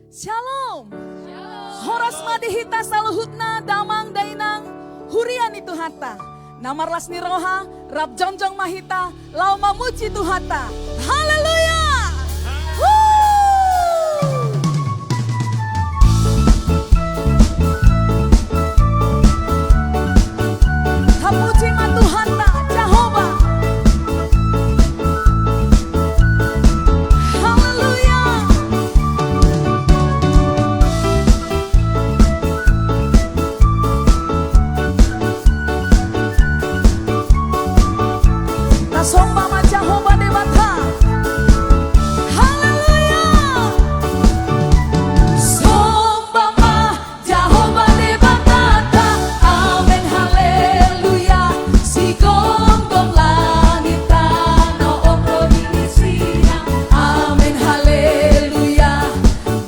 Shalom. Horas madihita saluhutna damang dainang hurian itu hata. Namarlas ni roha rab jongjong mahita lau mamuji Tuhata. Haleluya. Hapuji ma Tuhata Jehovah. Haleluya. Tasomba ma Jehovah debata. Haleluya. Somba ma Jehovah debata. Amen haleluya. Si gonggong langit tanah okro diisinya. Amen haleluya.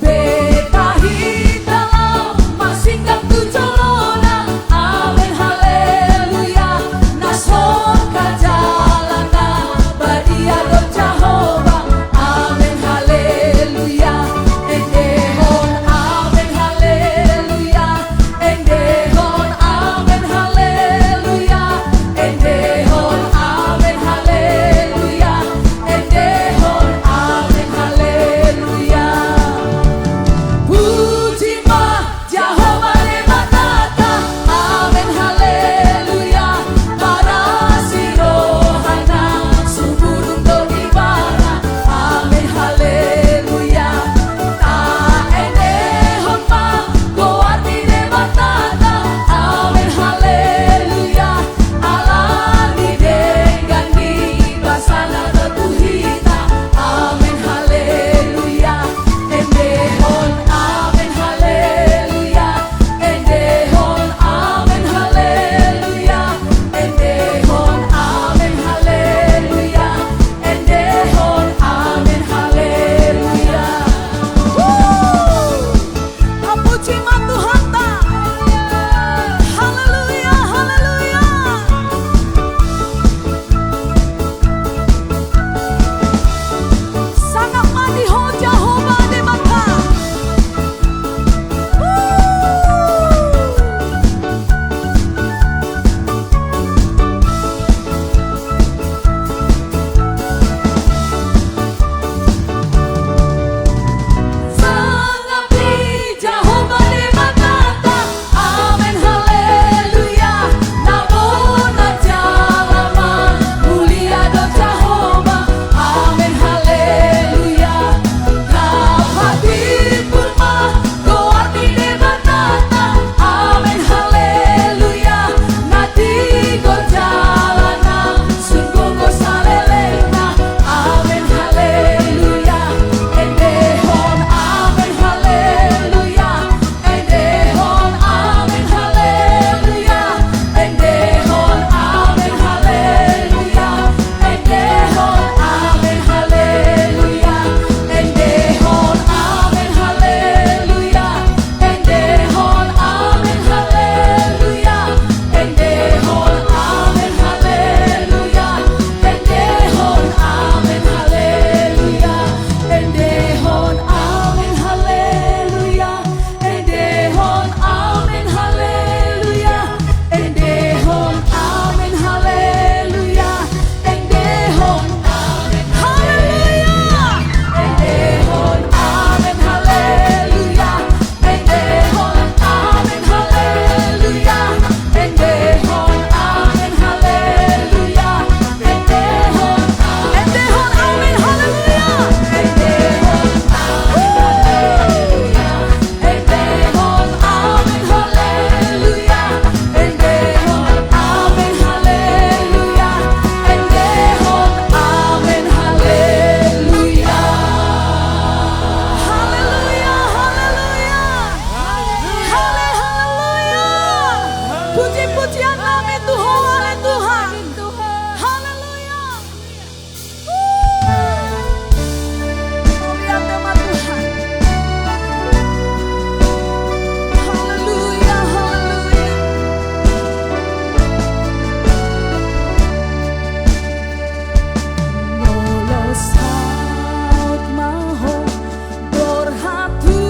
Betahita lama singgah tucolona. Amen haleluya. Nason kajalana badia do Jehovah. Amen haleluya. Endehon amen haleluya. Endehon amen haleluya. Endehon amen haleluya. Endehon amen haleluya. Puji ma Jehovah debatata. Amen haleluya. Para sirohana suburung do ibara. Amen haleluya. Ta endehon ma goardi debatata. Amen haleluya. Alani dengan di basana do tuhita. Amen haleluya. Endehon amen haleluya. Endehon amen haleluya. Endehon amen haleluya. Endehon amen haleluya. Hapuji ma Tuhata. Haleluya, haleluya. Sangat madiho Jehovah debata. Sangat di Jehovah debatata. Amen haleluya. Namun aja lama mulia do Jehovah. Amen haleluya. Kapati pulma goardi debatata. Amen haleluya. Nati go jalana sungguh go salelena. Amen haleluya. Endehon amen haleluya. Endehon amen haleluya. Endehon amen haleluya. Endehon amen haleluya. Endehon amen haleluya. Endehon amen haleluya. Endehon amen haleluya. Endehon amen haleluya. Endehon amen haleluya. Endehon amen haleluya. Endehon amen haleluya. Endehon amen haleluya. Endehon amen haleluya. Endehon amen haleluya. Endehon amen haleluya. Endehon amen haleluya. Endehon Endehon amen haleluya. Endehon amen haleluya. Endehon amen haleluya. Haleluya, haleluya. Haleluya. Puji-pujian kami Tuhan oleh Tuhan. Haleluya. Lihat nama Tuhan. Haleluya, haleluya. Lolos saut maho dorhatu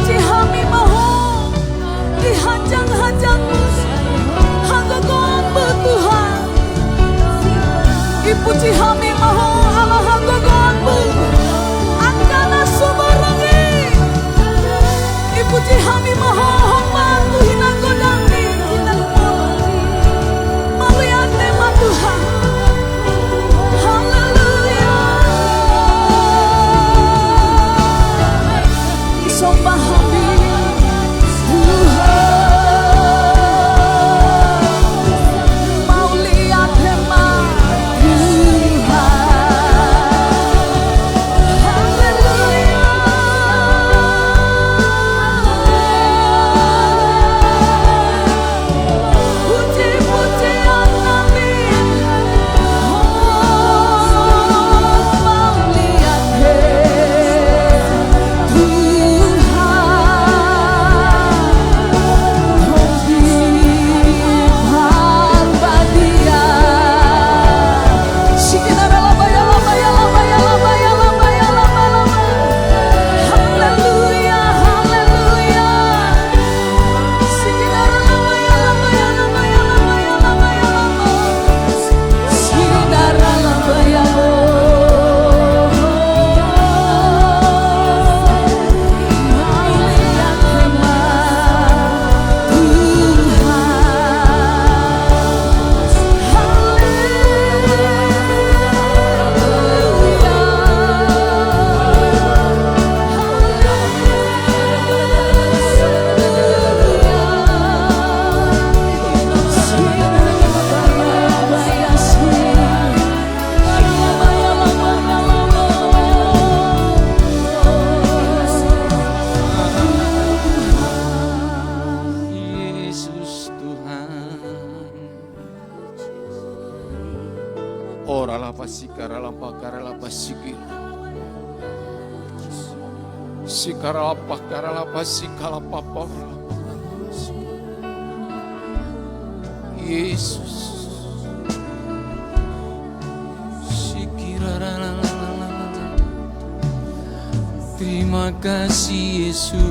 Ipuji hami maho dihanjang-hanjangmu hanggogonmu Tuhan. Ipuji hami maho ala hanggogonmu angkana sumarangi. Ipuji hami maho hongmanmu hinang godangni hinang molani maliate ma Tuhan. Haleluya. Sembah hami Tuhan. Mau lihat firman Tuhan. Haleluya. Puji-pujian kami. Mau lihat Sikarapa karalapa sikalapa Yesus. Terima kasih Yesus.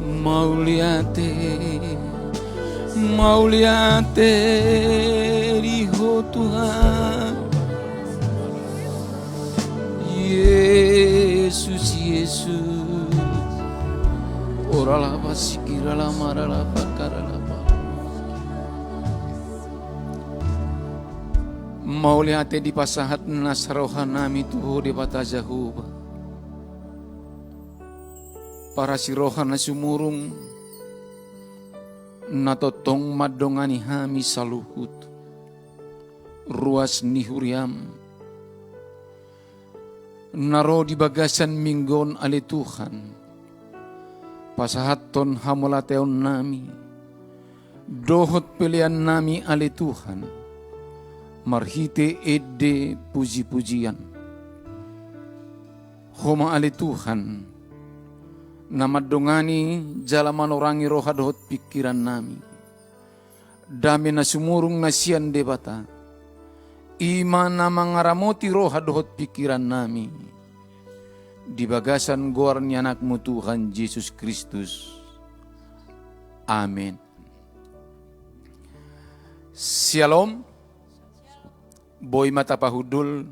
Mau lihat Riho Tuhan. Yesus, Yesus. Orala basikira la marala bakara la ba. Mau lihat di pasahat nasrohanami tuh di batajahuba. Para sirohan sumurung natotong madongani hami saluhut. Ruas nihuriam. Naro di bagasan minggon ale Tuhan. Pasahaton hamolateon nami. Dohot pilihan nami ale Tuhan. Marhite ede puji-pujian. Homa ale Tuhan. Nama dongani jalaman orangi roha dohot pikiran nami. Dami na sumurung nasian debata. Ima na mangaramoti roha dohot pikiran nami. Di bagasan goarnya anakmu Tuhan Yesus Kristus. Amin. Shalom. Boy mata pahudul.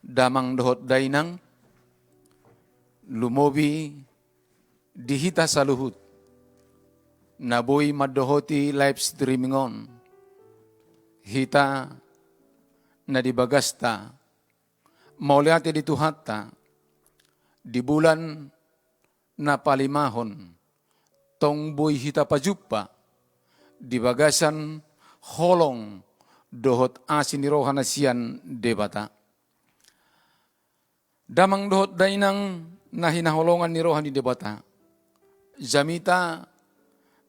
Damang dohot dainang. Lumobi dihita saluhut. Naboy madohoti live streaming on. Hita na dibagasta. Mauliate di tuhata. Di bulan na palimahon. Tong boy hita pajupa. Di bagasan holong dohot asin rohanasian debata. Damang dohot dainang nahinaholongan ni rohani debata. Jamita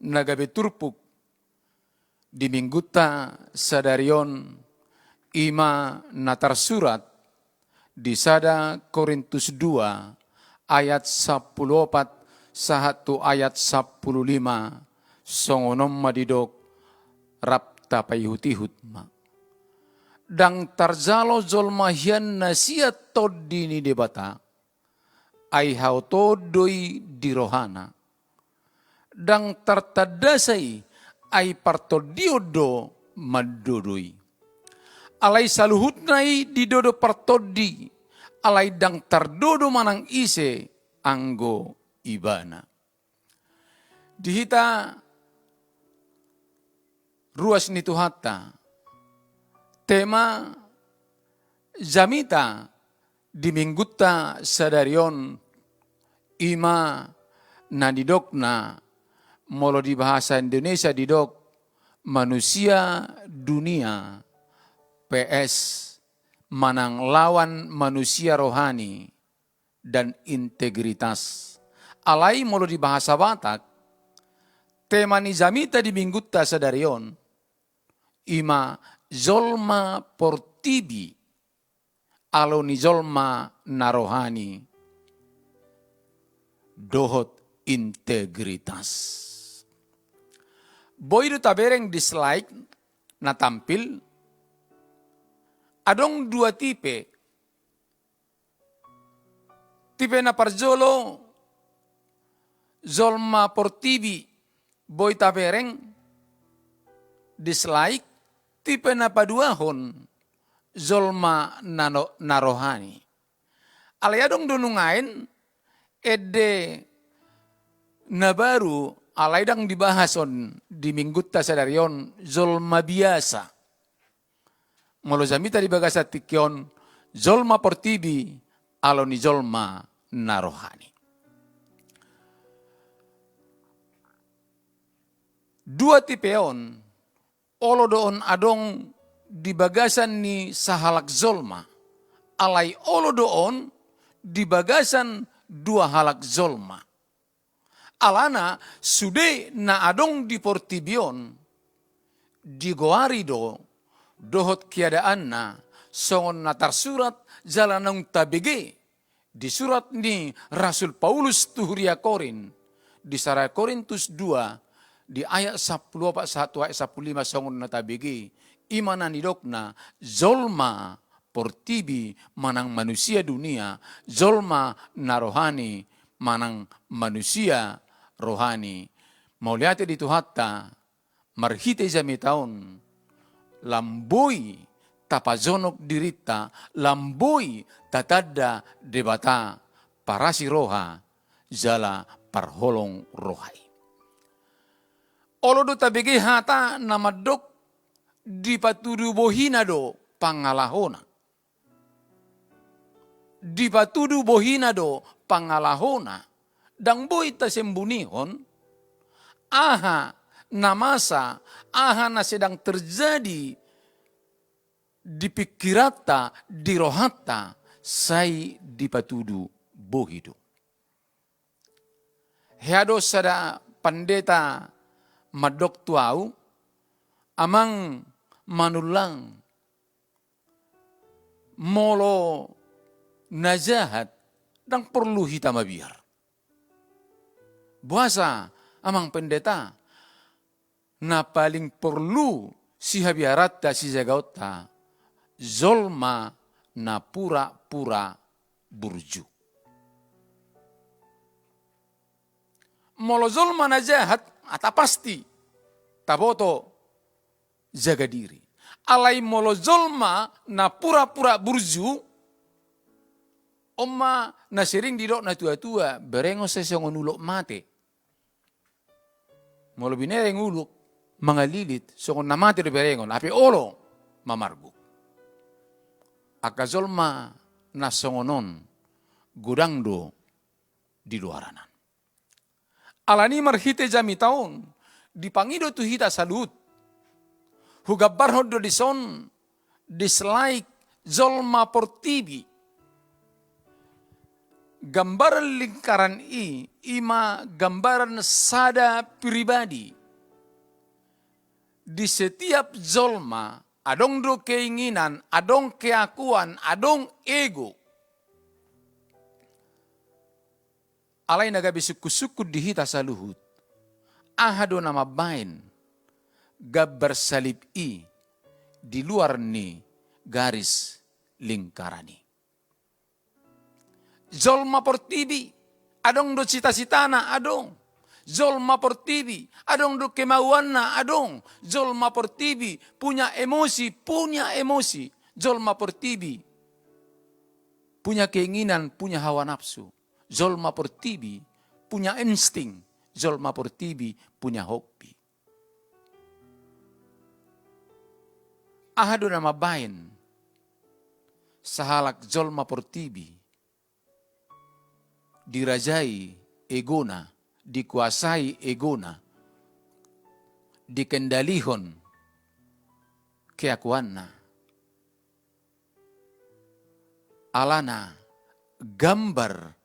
nagabe turpuk di mingguta sadarion ima natar surat di sada Korintus 2 ayat 14 sahatu ayat 15 songonom madidok rapta payhutihut ma. dang tarzalo zolmahian nasia toddi ni debata, ay hau todoi di rohana, dang tartadasay ay partodiodo madodoi. Alay saluhut nai didodo partodi, alay dang tardodo manang ise anggo ibana. Dihita ruas ni Tuhata, tema jamita diminggutta sadarion ima na didokna molo di bahasa Indonesia didok manusia dunia PS manang lawan manusia rohani dan integritas. Alai molo di bahasa Batak, tema ni jamita di minggutta sadarion, ima zolma portibi, alo ni zolma narohani, dohot integritas. Boy do tabereng di slide na tampil, adong dua tipe. Tipe na parzolo, zolma portibi, boy tabereng, dislike, tipe na paduahon, zolma narohani. Alayadong dunungain, ede na baru, alaydang dibahason, di minggutta sadarion, zolma biasa. Molo jamita di bagasa tikyon, zolma portibi, alo ni zolma narohani. Dua tipeon, olo doon adong di bagasan ni sahalak zolma, alay olo doon di bagasan dua halak zolma. Alana sude na adong di portibion, di goarido, dohot kiadaan na, songon na tarsurat jalanong tabege, di surat ni Rasul Paulus tuhuria Korin, di Saraya Korintus 2, di ayat 10, 1 ayat 15 songon na tabege, imana nidokna, zolma portibi manang manusia dunia, zolma narohani manang manusia rohani. Mauliate di Tuhatta, marhite jami taon, lamboy tapazonok dirita, lamboy tatada debata, parasi roha, jala parholong rohai. Olo do tabege hata namadok di patudu bohina do pangalahona. Di patudu bohina do pangalahona. Dang boy ta sembunihon, aha namasa, aha na sedang terjadi di pikirata, di rohata, say di patudu bohido. Heado sada pandeta madok tuau, amang manulang, molo najahat, dang perlu hita mabiar. Buasa amang pendeta, na paling perlu si habiarata si jagauta, zolma na pura-pura burju. Molo zolma na jahat, ata pasti, taboto jaga diri. Alai molo zolma na pura-pura burju, omma na sering didok na tua-tua, berengo sesongon ulok mate. Molo binereng ulok, mga lilit, songon na mate do berengon, api olo, mamarguk. Akazolma na songonon, gudang do di luaranan. Alani marhite jami taon, dipangido tu hita salut. Hugabar do dison, dislike zolma portibi. Gambaran lingkaran ima gambaran sada pribadi. Di setiap zolma, adong do keinginan, adong keakuan, adong ego. Alay nagabi suku-suku dihita sa luhut. Ahado na mabain, gabar salib di luar ni garis lingkarani. Jolma portibi, adong do cita-citana, adong. Jolma portibi, adong do kemauanna, adong. Jolma portibi, punya emosi. Jolma portibi, punya keinginan, punya hawa nafsu. Jolma portibi, punya insting. Jolma portibi, punya hobi. Ahadu nama bain, sahalak jolma portibi, dirajai egona, dikuasai egona, dikendalihon keakuanna. Alana gambar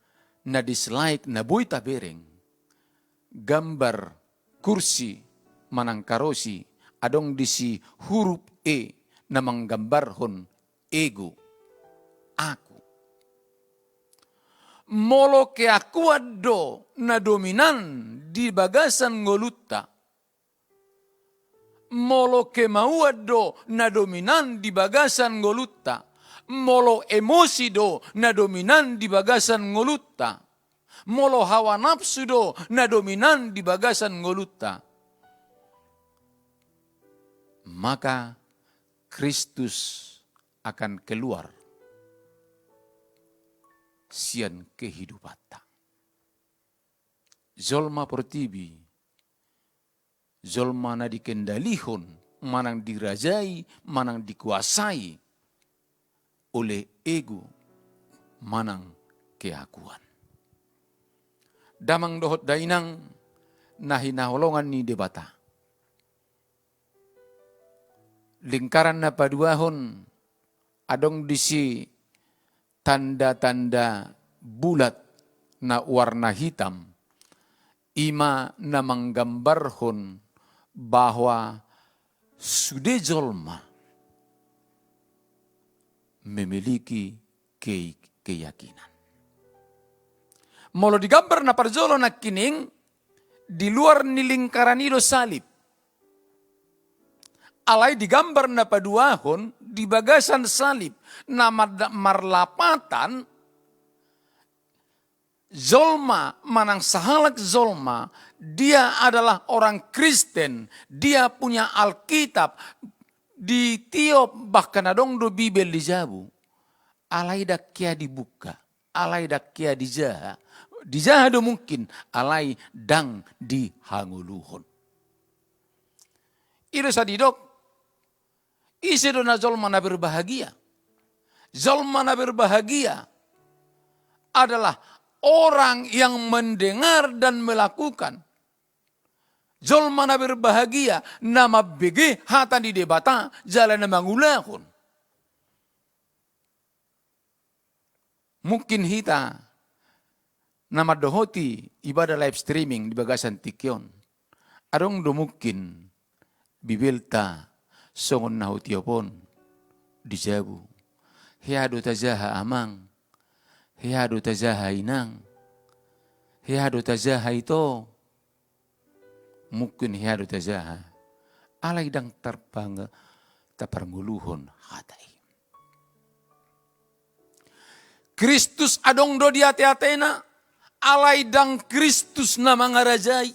na dislike na boy tabereng, gambar kursi manangkarosi, adong disi huruf E na manggambarhon ego, aku. Molo keakuan do na dominan di bagasan ngolutta. Molo kemauan do na dominan di bagasan ngolutta. Molo emosi do na dominan di bagasan ngolutta. Molo hawa nafsu do na dominan di bagasan ngolutta. Maka Kristus akan keluar sian kehidupan. Zolma portibi, zolma na dikendalihon, manang dirajai, manang dikuasai oleh ego, manang keakuan. Damang dohot dainang nahinaholongan ni debata. Lingkaran na paduahon, adong disi tanda-tanda bulat na warna hitam, ima na manggambarhon bahwa sude jolma memiliki keyakinan. Molo digambar na parjolo na kining, di luar ni lingkaran ilo salib. Alay digambar na paduahon di bagasan salib na marlapatan zolma manang sahalak zolma, dia adalah orang Kristen, dia punya Alkitab, di tiop bahkan adong do Bibel di jabu. Alay dakkia dibuka, alay dakkia dijaha do mungkin, alay dang dihanguluhon. Iro sadidok, isi do na zolma na berbahagia. Zolma na berbahagia adalah orang yang mendengar dan melakukan. Zolma na berbahagia nama bege hatan di debata jalan na mangulahon. Mungkin hita nama dohoti ibadah live streaming di bagasan tikyon. Arong do mungkin bibelta songon na hutiopon di jabu. Hiado tajaha amang, hiado tajaha inang, hiado tajaha ito. Mungkin hiado tajaha. Alay dang terbangga taparnguluhon hatai. Kristus adong do di ate-atena, alay dang Kristus na mangarajai.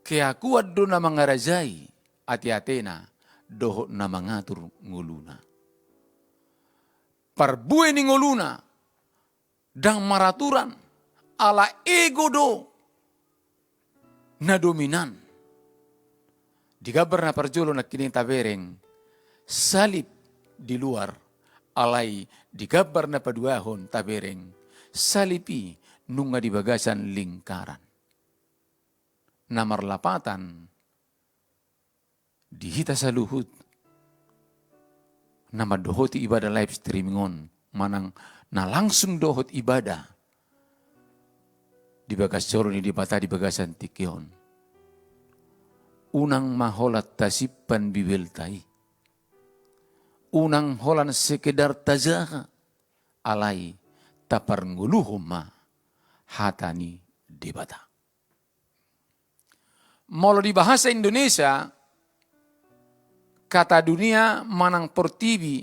Keakuan do na mangarajai ati-atena, doho na mangatur nguluna. Parbuay ni nguluna, dang maraturan, ala ego do na dominan. Digabar na parjolo na kining tabereng, salib di luar, alay digabar na paduahon tabereng, salipi nunga di bagasan lingkaran. Namarlapatan dihita sa luhut na madohoti ibadah live streaming on, manang na langsung dohot ibadah di bagas joro ni di bata di bagasan tikyon. Unang maholat tasipan bibeltai, unang holan sekedar tajaha, alay taparnguluhuma hatani debata. Molo di bahasa Indonesia, kata dunia manang portibi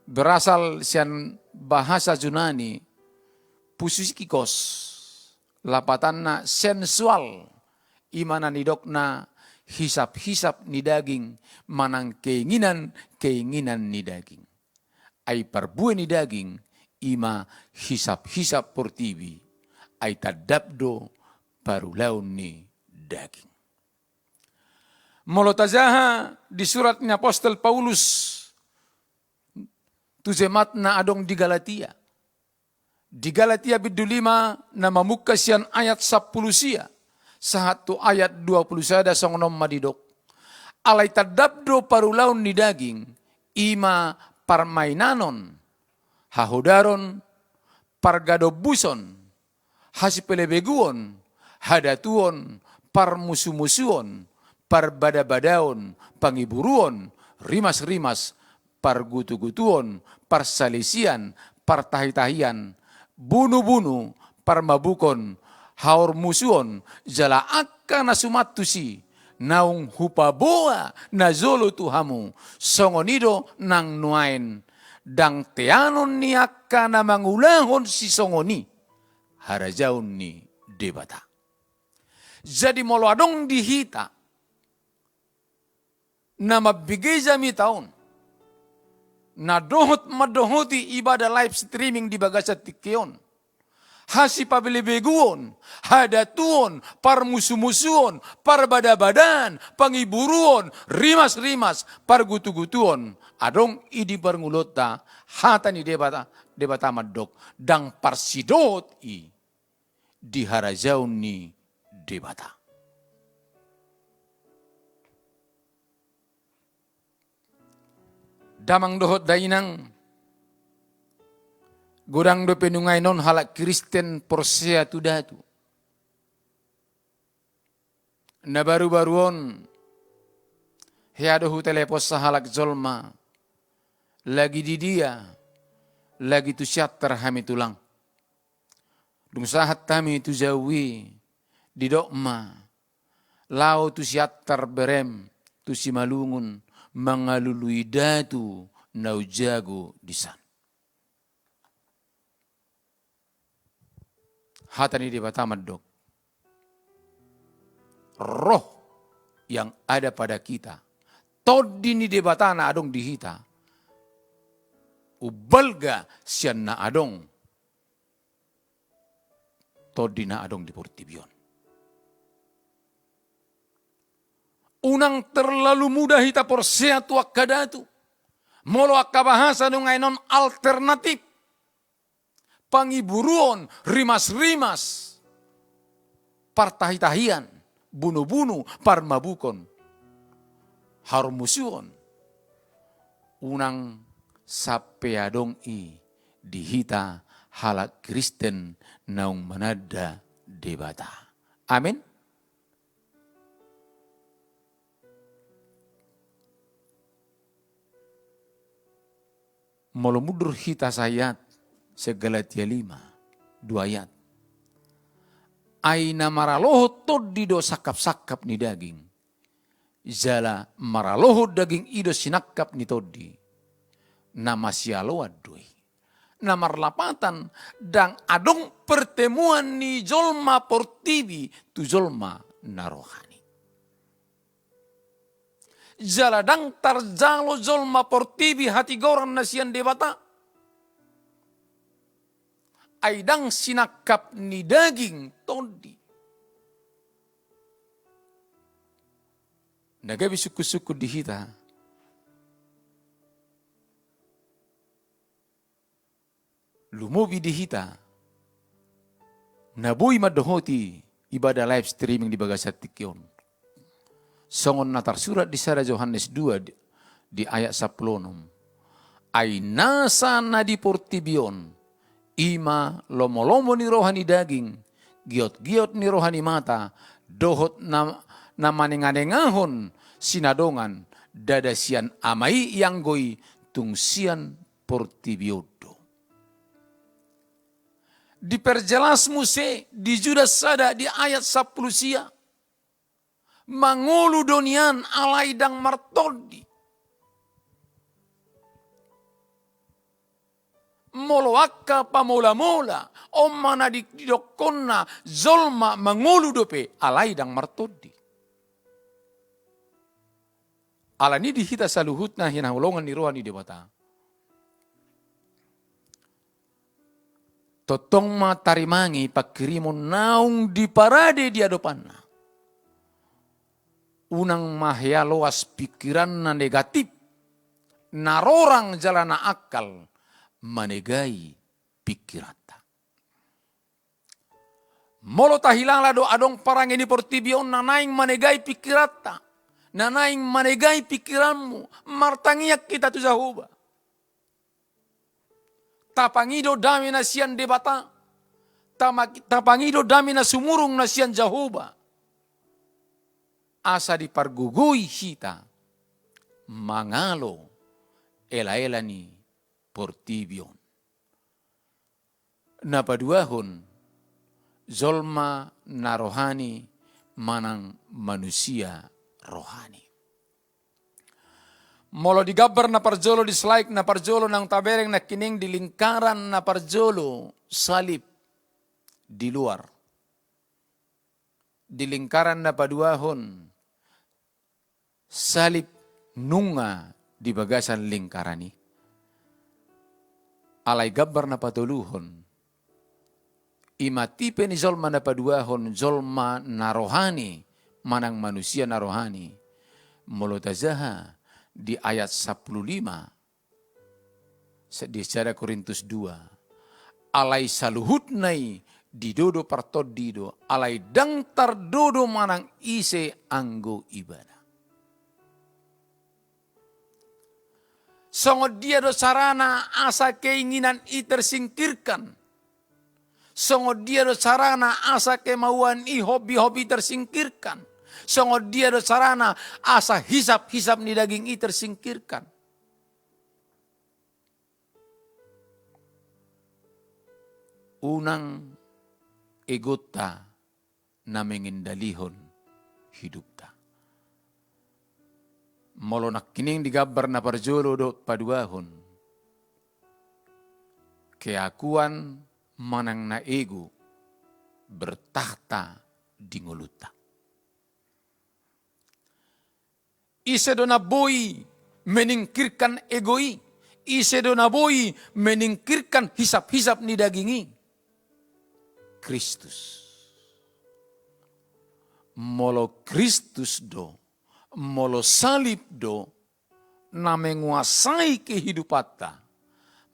berasal sian bahasa Yunani pusikikos, lapatanna sensual, imana nidokna hisap-hisap ni daging manang keinginan ni daging. Ay parbuai ni daging ima hisap-hisap portibi ay tadabdo parulaun ni daging. Molotazaha di suratnya Apostel Paulus tu jemaat na adong di Galatia. Di Galatia bidu 5 na mamukka sian ayat 10 sia. Satu ayat 21 songnom madidok. Alay tadabdo parulaun ni daging ima parmainanon, hahodaron, pargadobuson, hasipelebeguon, hadatuon, parmusu-musuon, parbada-badaon, pangiburuon, rimas-rimas, pargutu-gutuon, parsalisian, partahi-tahian, bunuh-bunuh, parmabukon, haor musuon, jala akka nasumatusi, naung hupaboa na zolo tuhamu, songonido nang nuain, dang teanon ni akka na mangulahon si songoni, harajaon ni debata. Jadi molo adong dihita, na mabigay jami taon, na madohoti ibadah live streaming di bagasat tikion, hasi pabilibeguon, hadatuon, parmusu-musuon, parbada-badan, pangiburuon, rimas-rimas, pargutu-gutuon, adong idi parngulota, hata ni debata madok, dang parsidot di harajaun ni debata. Damang dohot dainang gudang do penungay non halak Kristen porsea tu datu. Na baru-baruon headohu telepos sa halak zolma lagi di dia lagi tu syatter hami tulang. Dung sahat tami tu jawi di dokma lau tu syatter berem tu simalungun mangalului datu nau jago di sana. Hatani di batamad dok. Roh yang ada pada kita. Todini di batana adong dihita. Ubalga sian na adong. Todina adong di portibion. Unang terlalu mudah hita porsea tu akadatu. Molo akabahasa nung non alternatif. Pangiburuon, rimas-rimas. Partahi-tahian, bunuh-bunuh, parmabukon. Harmusuon. Unang sapeadong dihita halak Kristen naung manada debata. Amin. Molo mudur hita sayat segalatia 5, 2 ayat. Aina maraloho todido sakap-sakap ni daging. Jala maraloho daging ido sinakap ni todi. Nama sialo adui. Namar lapatan dang adong pertemuan ni jolma portibi tu jolma narohani. Jaladang tarjalo jolma portibi hati gorang nasian debata. Aidang sinakap ni daging todi. Nagabi suku-suku di hita. Lumobi di hita. Nabui madohoti ibadah live streaming di bagasat tikion. Songon natar surat di Sara Yohanes 2 di ayat 10. Ay nasa na di portibion, ima lomo-lomo ni rohani daging, giot-giot ni rohani mata, dohot na maninganengahon sinadongan, dadasian amai yang goi tungsian portibiodo. Diperjelas Muse di Judas sada di ayat 10 sia. mangulu donian alai dang martodi. Molo akka pamula-mula, omana di dokonna zolma mangulu dope alai dang martodi. Ala ni dihita saluhutna hina ulongan ni rohani debata. Totong ma tarimangi pakirimo naung di parade di adopanna. Unang mahya loas pikiran na negatif, narorang jalana akal, manegai pikirata. Molo tahilang lado adong parang ini portibion na naing manegai pikirata. Na naing manegai pikiranmu, martangiyak kita tu Jahoba. Tapangido dami na siyan debata, tapangido dami na sumurung na siyan Jahoba. Asa di pargugui hita, mangalo ela-ela ni portibion. Napaduahon, zolma na rohani manang manusia rohani. Molo digabar na parjolo dislike na parjolo ng tabereng na kining di lingkaran na parjolo salib di luar. Di lingkaran na paduahon salib nunga di bagasan lingkarani. Alay gabar na patuluhon. Imatipe ni zolma na paduahon zolma na rohani manang manusia na rohani. Molotazaha di ayat 15 di secara Korintus 2. Alay saluhutnay didodo partodido alay dang tardodo manang ise anggo ibadah. Songod dia do sarana asa keinginan i tersingkirkan. Songod dia do sarana asa kemauan i hobi-hobi tersingkirkan. Songod dia do sarana asa hisap-hisap ni daging i tersingkirkan. Unang egota na mengendalihon hidupta. Molo nakining digabar na parjolo do paduahon. Keakuan manang na ego bertahta di nguluta. Ise do na boy meningkirkan egoi. Ise do na boy meningkirkan hisap-hisap ni dagingi. Kristus. Molo Kristus do, molo salib do, na menguasai kehidupata,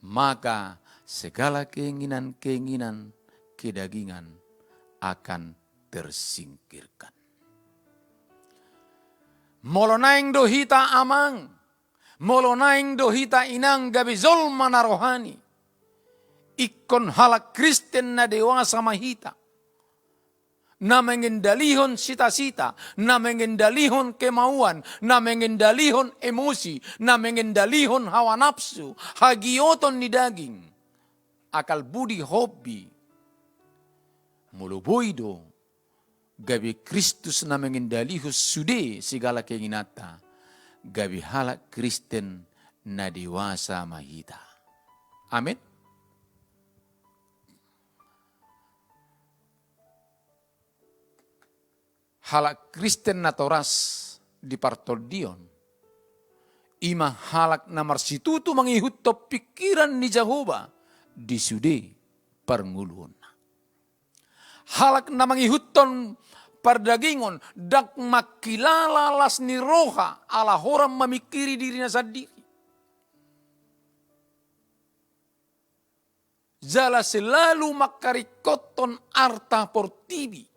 maka segala keinginan-keinginan kedagingan akan tersingkirkan. Molo naing dohita amang, molo naing dohita inang gabi zolma na rohani, ikon halak Kristen na dewasa mahita, na mengendalihon sita-sita, na mengendalihon kemauan, na mengendalihon emosi, na mengendalihon hawa nafsu, hagioton ni daging, akal budi hobi, muluboido, gabi Kristus na mengendalihos sude segala keinginata, gabi halak Kristen na dewasa mahita. Amin. Halak Kristen na toras di partoldion, ima halak na marsitutu mangihut to pikiran ni Jahoba di sude parnguluon. Halak na mangihuton pardagingon dak makilala las ni roha ala horam mamikiri dirinya sendiri. Jala selalu makarikoton arta portibi.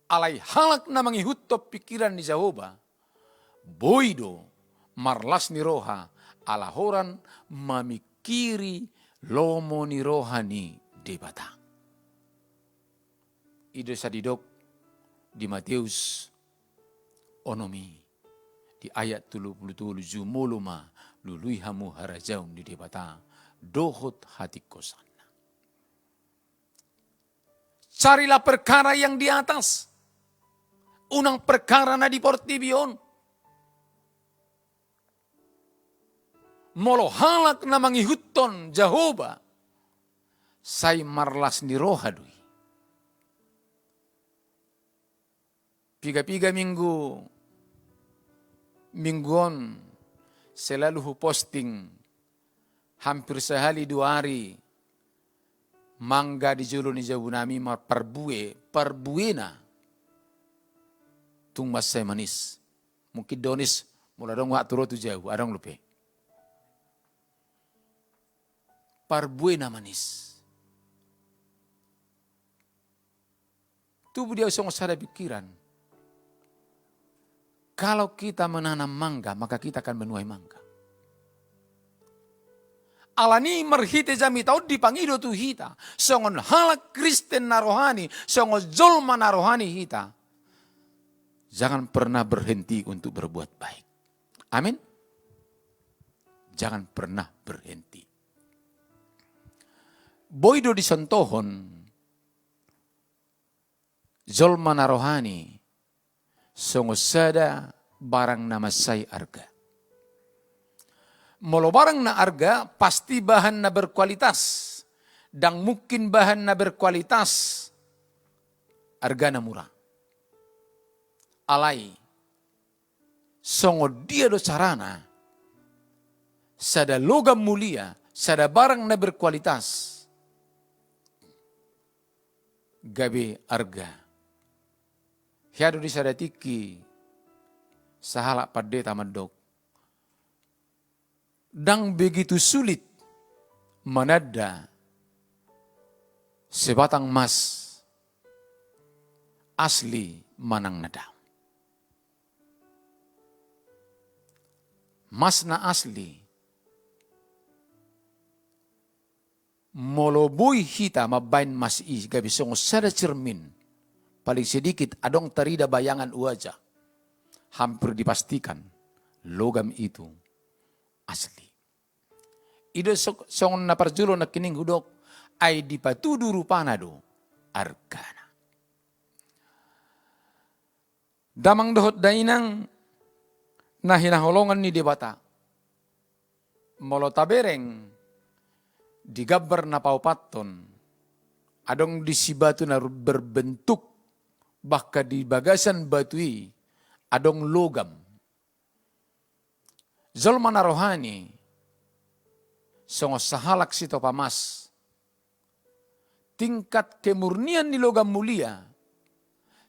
Alay halak na mangihuto pikiran ni Jahoba, boido marlas ni roha ala horan mamikiri lomo ni roha ni debata. Ido sa didok di Matius onomi di ayat 37 jumuluma lului hamu harajaun di debata dohot hati kosan. Carilah perkara yang di atas. unang perkara na di portibion. Molo halak na mangihuton Jehovah, say marlas ni rohadui. Piga-piga mingguon, selalu posting, hampir sehari 2 hari, mangga di julu ni jauh nami perbue na, tung masay manis. Mungkin donis, mula dong wak turo tu jauh, adong lupa. Perbue na manis. Tubuh dia usung sada pikiran. Kalau kita menanam mangga, maka kita akan menuai mangga. Alani merhite jami tau dipangido tu hita. Songon halak Kristen narohani, songon zolma narohani hita. Jangan pernah berhenti untuk berbuat baik. Amin. Jangan pernah berhenti. Boido disentohon, zolma narohani, songo sada barang nama say arga. Molo barang na arga pasti bahan na berkualitas. Dan mungkin bahan na berkualitas arga na murah. Alai songo dia do sarana sada logam mulia, sada barang na berkualitas. Gabe arga. Hiadu di sadatiki sahalak pada tamadok. Dan begitu sulit menada sebatang emas asli manang nada. Mas na asli molobui hita mabain mas gabi songo sada cermin. Paling sedikit adong terida bayangan wajah. Hampir dipastikan logam itu asli. Ido songon na parjulo na kining hudok ay dipatudu rupana do argana. Damang dohot dainang na hinaholongan ni debata. Molo tabereng digabar na paupaton adong disibatu na berbentuk bahkan di bagasan batui adong logam. Zolma narohani songo sahalak sito pamas. Tingkat kemurnian di logam mulia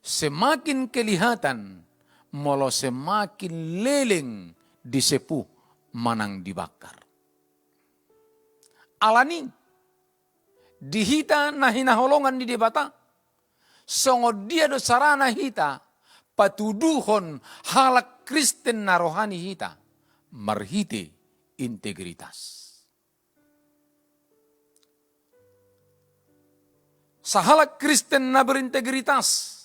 semakin kelihatan molo semakin leleng disepuh manang dibakar. Alani dihita na hinaholongan di debata. Songo dia do sarana hita, patuduhon halak Kristen narohani hita, marhite integritas. Sahalak Kristen na berintegritas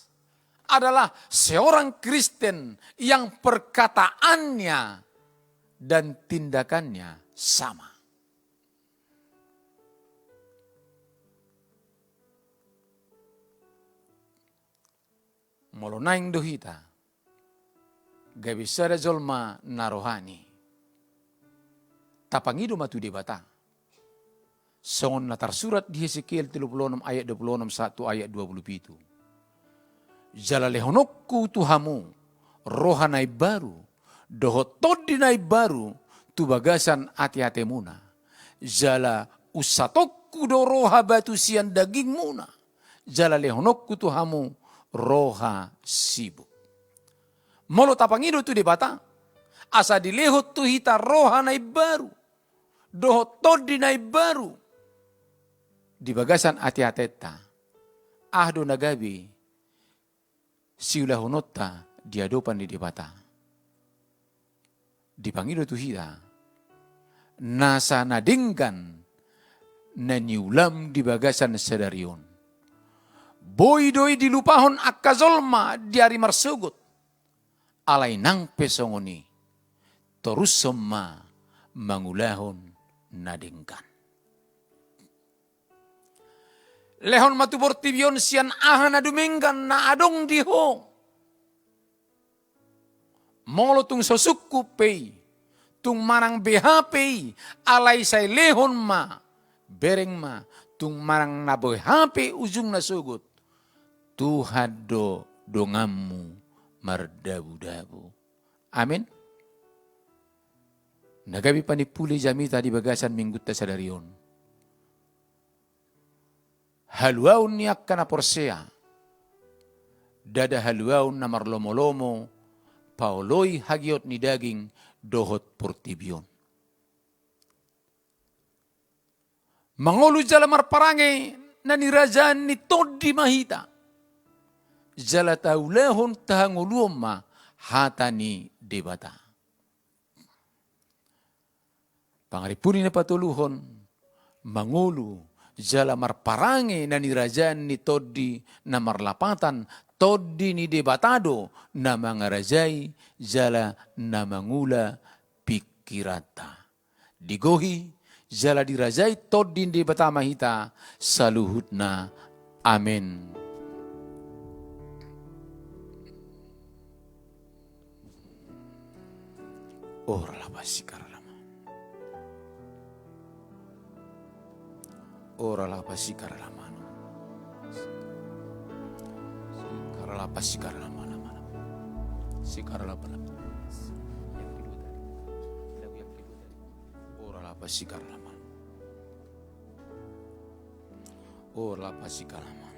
adalah seorang Kristen yang perkataannya dan tindakannya sama. Molo naing dohita, gabisara zolma narohani. Tapangido matu debata. Songon na tersurat di Hesekiel 36 ayat 26 1 ayat 27. Jalalehonokku Tuhamu, rohanai baru, dohotodinai baru, tu bagasan ati-ati muna. Jala usatokku do roha batu sian daging muna. Jalalehonokku Tuhamu, roha sibuk. Molo tapangido tu debata. Asa dilehot tu hita roha nai baru. Doho todi nai baru. Di bagasan ati-ateta. Ahdo nagabi. Siulah honota diadopan di debata. Dipangido tu hita. Nasa nadingkan. Nanyulam di bagasan sedarion. Boy-doy dilupahon akazolma diari marsugut. Alay nang pesongoni. Terus semua mangulahon nadingkan. Lehon matu bortibion sian aha na duminggan na adong diho. Molo tung sosukku pei, tung marang BHP, alay say lehon ma, bereng ma, tung marang na BHP ujung na sugut. Tuhan dongamu mardabu-dabu. Amin. Nagabi panipuli jamita di bagasan minggut ta sadarion. Haluaun niyak kana porsea. Dada haluaun na marlomo-lomo, paoloy hagiot ni daging dohot portibion. Mangolu jala marparange na nirajaan ni Todi Mahita. Jala taulehon tahanguluom ma hata ni debata. Pangaripuni na patuluhon, mangulu jala marparange na nirajaan ni Todi na marlapatan, Todi ni debatado na mangarajai jala na mangula pikirata. Digohi jala dirajai Todi ni debata mahita saluhutna. Amin. Ora pasikaralama. Ora la pasikaralama. Karala pasikaralama. Sikaralama. Yang kedua tadi. Ora la pasikaralama. Ora la pasikaralama.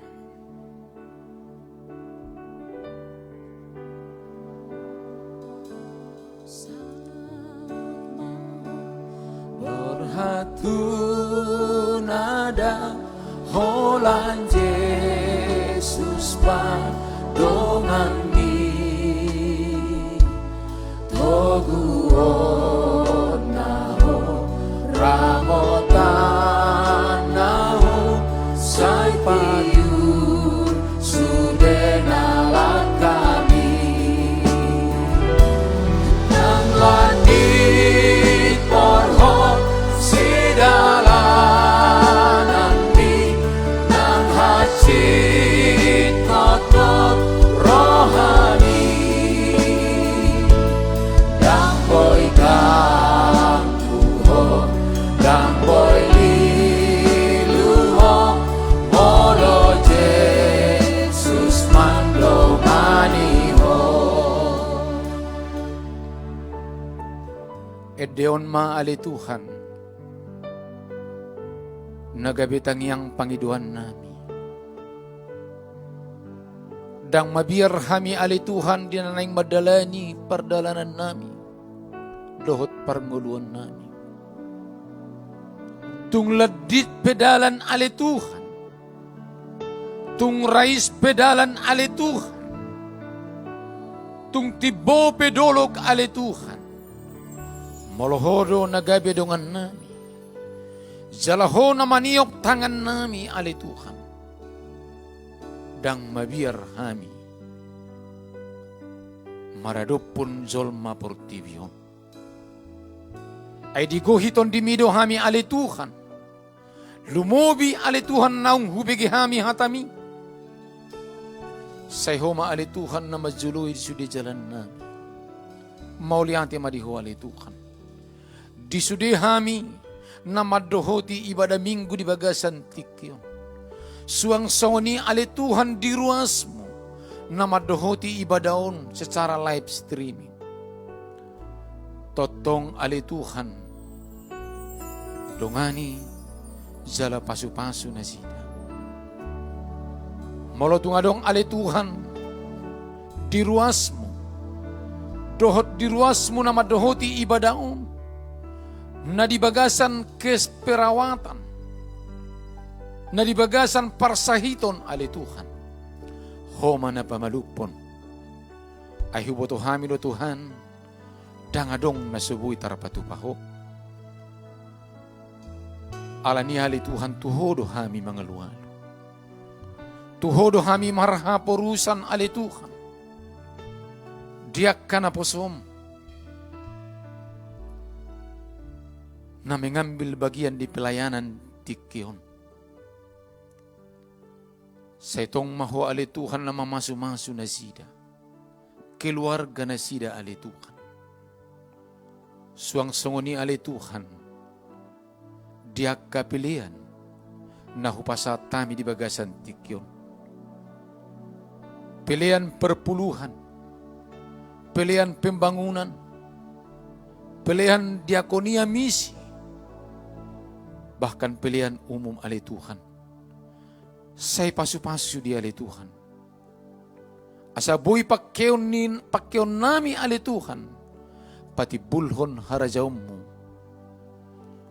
Berhatu nada holan Yesus padongan di toguon naho ramotan naho say payun sudenalan kami nang landit porhon sidalanan di nang hacit kotot rohani dang boy kang tuho dang boy liluho molo Jesus manglo maniho edeon ma ali Tuhan nagabitang yang pangiduan nami. Dang mabiar kami ali Tuhan di nanay madalani pardalanan nami. Dohot parnguluan nami. Tung ladit pedalan ali Tuhan. Tung rais pedalan ali Tuhan. Tung tibo pedolog ali Tuhan. Molohodo nagabidongan nami. Jalaho na maniok tangan nami ali Tuhan. Dang mabiar kami. Maradopon zolma portibion. Ay digohiton dimido kami ali Tuhan. Lumobi ali Tuhan naung hubigi kami hatami. Sayhoma ali Tuhan na majuluhi sudi jalan nami. Maulianti madiho ali Tuhan. Disudi kami na madohoti ibadah minggu di bagasan tikyon. Suang soni ali Tuhan di ruasmu na madohoti ibadahon secara live streaming. Totong ali Tuhan dongani jala pasu-pasu na sida. Molotung adong ali Tuhan di ruasmu. Dohot di ruasmu na madohoti ibadahon na di bagasan kesperawatan, na di bagasan parsahiton ali Tuhan. Homa na pamalupon, ay huboto hamilo Tuhan, dangadong na subuy tarapatupaho. Alani ali Tuhan tuhodo hami mga lualo. Tuhodo hami marhaporusan ali Tuhan. Diak ka na posom, na mengambil bagian di pelayanan tikyon. Sa itong maho ali Tuhan na mamasu-masu na sida. keluarga na sida ali Tuhan. Suang songoni ali Tuhan, dia kapilian na hupasa tami di bagasan tikyon. Pilihan perpuluhan, pilihan pembangunan, pilihan diakonia misi, bahkan pilihan umum ali Tuhan. Saya pasu-pasu di ali Tuhan. Asa boy pakkeon nami ali Tuhan, pati bulhon harajaumu.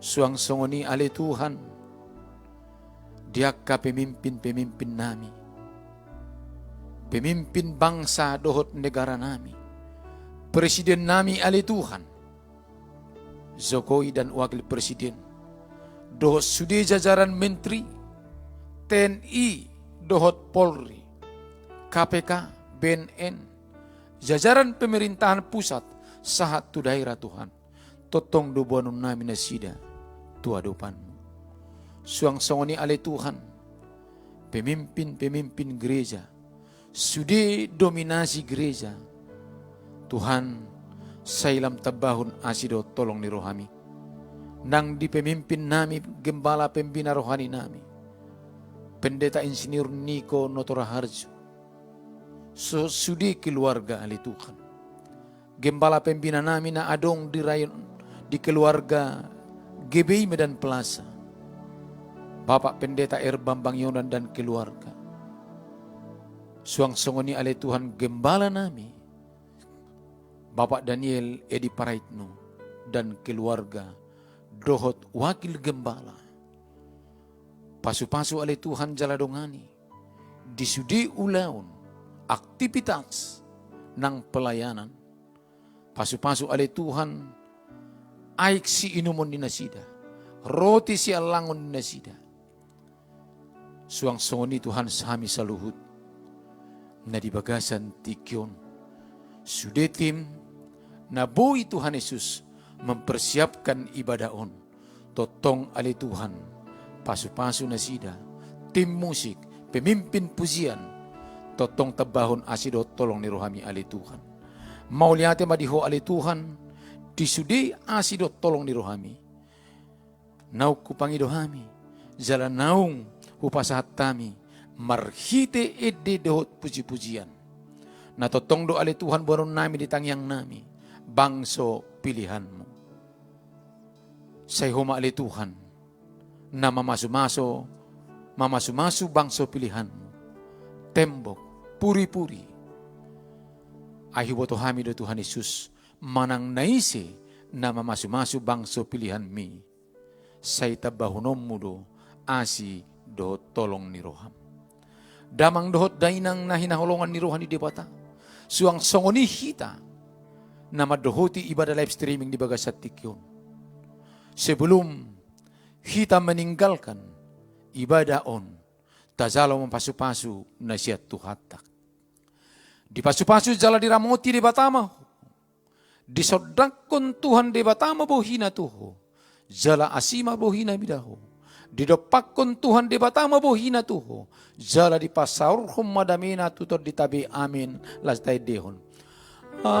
Suang songoni ali Tuhan, dia ka pemimpin-pemimpin nami. Pemimpin bangsa dohot negara nami. Presiden nami ali Tuhan, Jokowi dan wakil presiden. Dohot sudi jajaran menteri, TNI, dohot Polri, KPK, BNN, jajaran pemerintahan pusat, sahat tu daerah Tuhan. Totong dobuanun nami nasida, tua dopanmu. Suang songoni ale Tuhan, pemimpin-pemimpin gereja, sudi dominasi gereja. Tuhan, sailam tabahun asido tolong ni rohami. Nang di pemimpin nami, gembala pembina rohani nami. Pendeta Insinyur Niko Notoraharjo. Sudi keluarga ali Tuhan. Gembala pembina nami na adong di rayon di keluarga GBI Medan Plaza. Bapak Pendeta Bambang Yonan dan keluarga. Suang songoni ale Tuhan gembala nami. Bapak Daniel Edi Paraitno dan keluarga. Dohot wakil gembala. Pasu-pasu ale Tuhan jaladongani. Disudi ulaun aktivitas nang pelayanan. Pasu-pasu ale Tuhan aik si inumon ni nasida. Roti si alangon ni nasida. Suang songoni Tuhan sami saluhut. Na di bagasan tikyon. Sudetim na buhi Tuhan Yesus mempersiapkan ibadah on. Totong ali Tuhan. Pasu-pasu nasida. Tim musik. Pemimpin pujian. Totong tabahon asido tolong ni rohami ali Tuhan. Mauliate madiho ali Tuhan. Disudi asido tolong ni rohami. Nauk kupangidohami. Jalan naung hupasahat tami. Marhite ede dohot puji-pujian. Na totong do ali Tuhan baron nami di tangyang nami. Bangso pilihanmu. Say huma ali Tuhan. Na mamasumaso bangso pilihanmu. Tembok, puri-puri. Ahiboto hami do Tuhan Yesus. Manang naise na mamasumaso bangso pilihan mi. Say tabahunom mo do asi do tolong ni roham. Damang dohot dainang na hinahulungan ni rohan ni debata. Suang songoni hita na madohoti ibadah live streaming di bagasat tikyon. Sebelum hita meninggalkan ibadah on, tazalo mampasu-pasu na siya tuhatak. Di pasu-pasu jala diramoti di batama. Di sodakon Tuhan di batama bohina tuho. Jala asima bohina bidaho. Di dopakon Tuhan di batama bohina tuho. Jala di pasaur madamina tutor di tabi amin lastai dehon. Amin.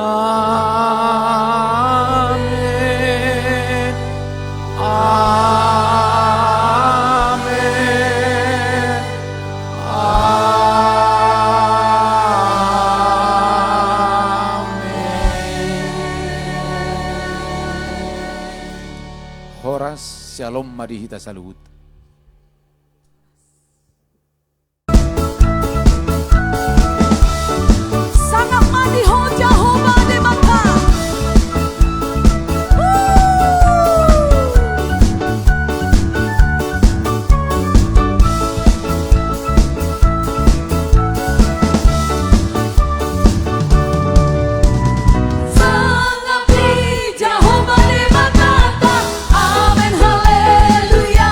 Amin. Amin. Horas shalom marihita saluhut. Amen, haleluya.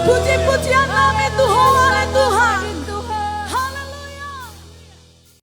Puji